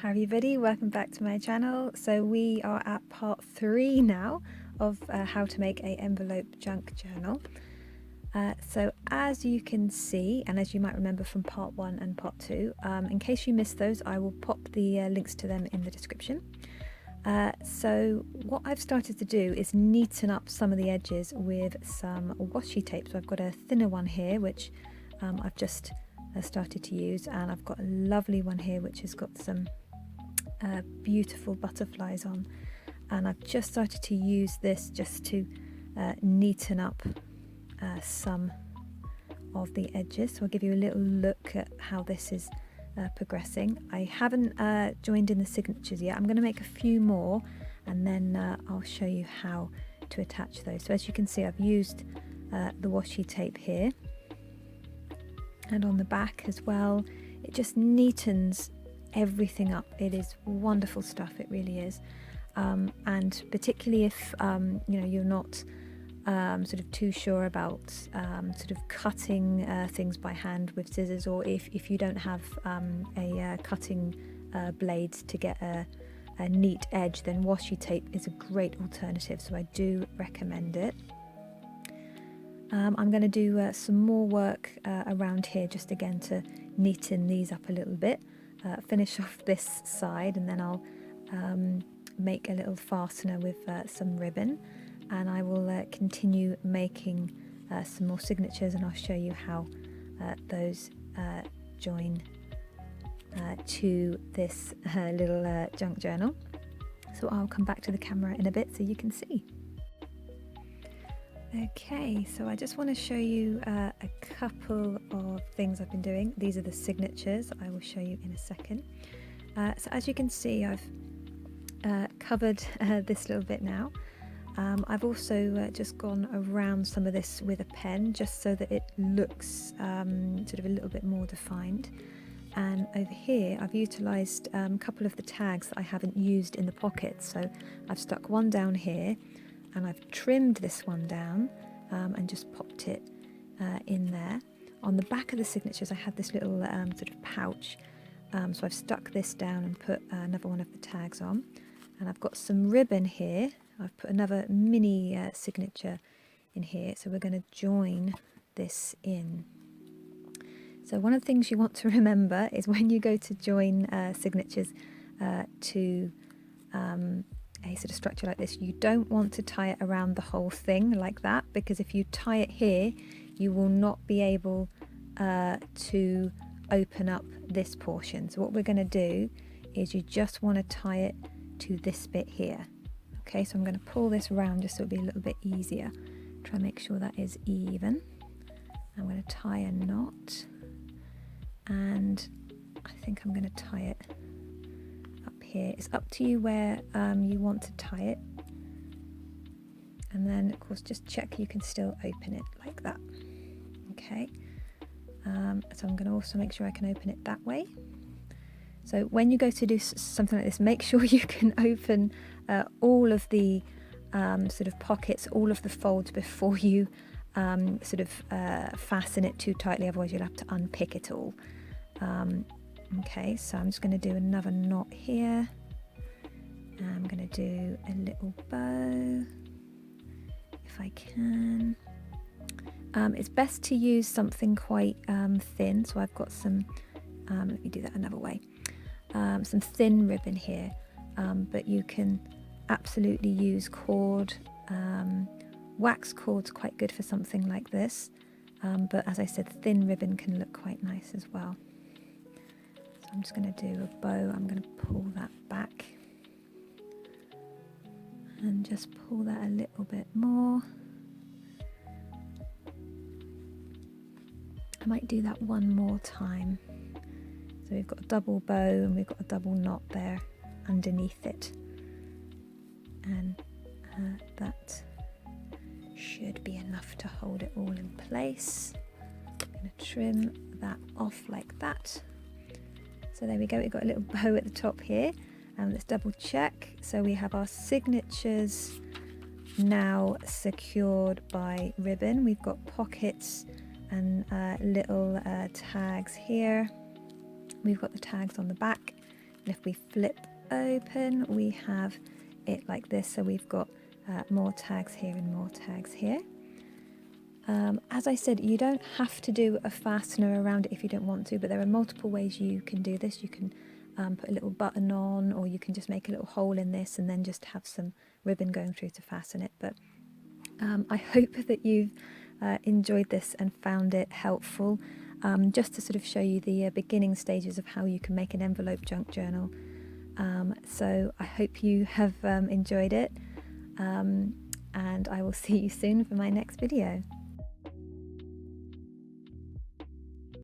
Hi everybody, welcome back to my channel. So we are at part 3 now of how to make a envelope junk journal. So as you can see, and as you might remember from part 1 and part 2, in case you missed those, I will pop the links to them in the description. So what I've started to do is neaten up some of the edges with some washi tape. So I've got a thinner one here which I've just started to use, and I've got a lovely one here which has got some beautiful butterflies on, and I've just started to use this just to neaten up some of the edges. So I'll give you a little look at how this is progressing. I haven't joined in the signatures yet. I'm going to make a few more and then I'll show you how to attach those. So as you can see, I've used the washi tape here and on the back as well. It just neatens everything up. It is wonderful stuff, it really is. And particularly if you're not sort of too sure about sort of cutting things by hand with scissors, or if you don't have a cutting blade to get a neat edge, then washi tape is a great alternative, so I do recommend it. I'm going to do some more work around here just again to neaten these up a little bit. Finish off this side, and then I'll make a little fastener with some ribbon, and I will continue making some more signatures, and I'll show you how those join to this little junk journal. So I'll come back to the camera in a bit so you can see. Okay, so I just want to show you a couple of things I've been doing. These are the signatures I will show you in a second. So as you can see, I've covered this little bit now. I've also just gone around some of this with a pen just so that it looks sort of a little bit more defined. And over here I've utilised a couple of the tags that I haven't used in the pockets. So I've stuck one down here, and I've trimmed this one down and just popped it in there. On the back of the signatures I had this little sort of pouch, so I've stuck this down and put another one of the tags on. And I've got some ribbon here. I've put another mini signature in here, so we're going to join this in. So one of the things you want to remember is when you go to join signatures to a sort of structure like this, you don't want to tie it around the whole thing like that, because if you tie it here you will not be able to open up this portion. So what we're going to do is you just want to tie it to this bit here. Okay, so I'm going to pull this around just so it'll be a little bit easier. Try and make sure that is even. I'm going to tie a knot, and I think I'm going to tie it here. It's up to you where you want to tie it, and then of course just check you can still open it like that. Okay, so I'm going to also make sure I can open it that way. So when you go to do something like this, make sure you can open all of the sort of pockets, all of the folds before you sort of fasten it too tightly, otherwise you'll have to unpick it all. Okay, so I'm just going to do another knot here. I'm going to do a little bow if I can. It's best to use something quite thin, so I've got some, let me do that another way, some thin ribbon here, but you can absolutely use cord. Wax cord's quite good for something like this, but as I said, thin ribbon can look quite nice as well. I'm just going to do a bow. I'm going to pull that back and just pull that a little bit more. I might do that one more time. So we've got a double bow and we've got a double knot there underneath it, and that should be enough to hold it all in place. I'm going to trim that off like that. So there we go, we've got a little bow at the top here. Let's double check. So we have our signatures now secured by ribbon. We've got pockets and little tags here. We've got the tags on the back. And if we flip open, we have it like this. So we've got more tags here and more tags here. As I said, you don't have to do a fastener around it if you don't want to, but there are multiple ways you can do this. You can put a little button on, or you can just make a little hole in this and then just have some ribbon going through to fasten it. But I hope that you've enjoyed this and found it helpful, just to sort of show you the beginning stages of how you can make an envelope junk journal. So I hope you have enjoyed it, and I will see you soon for my next video.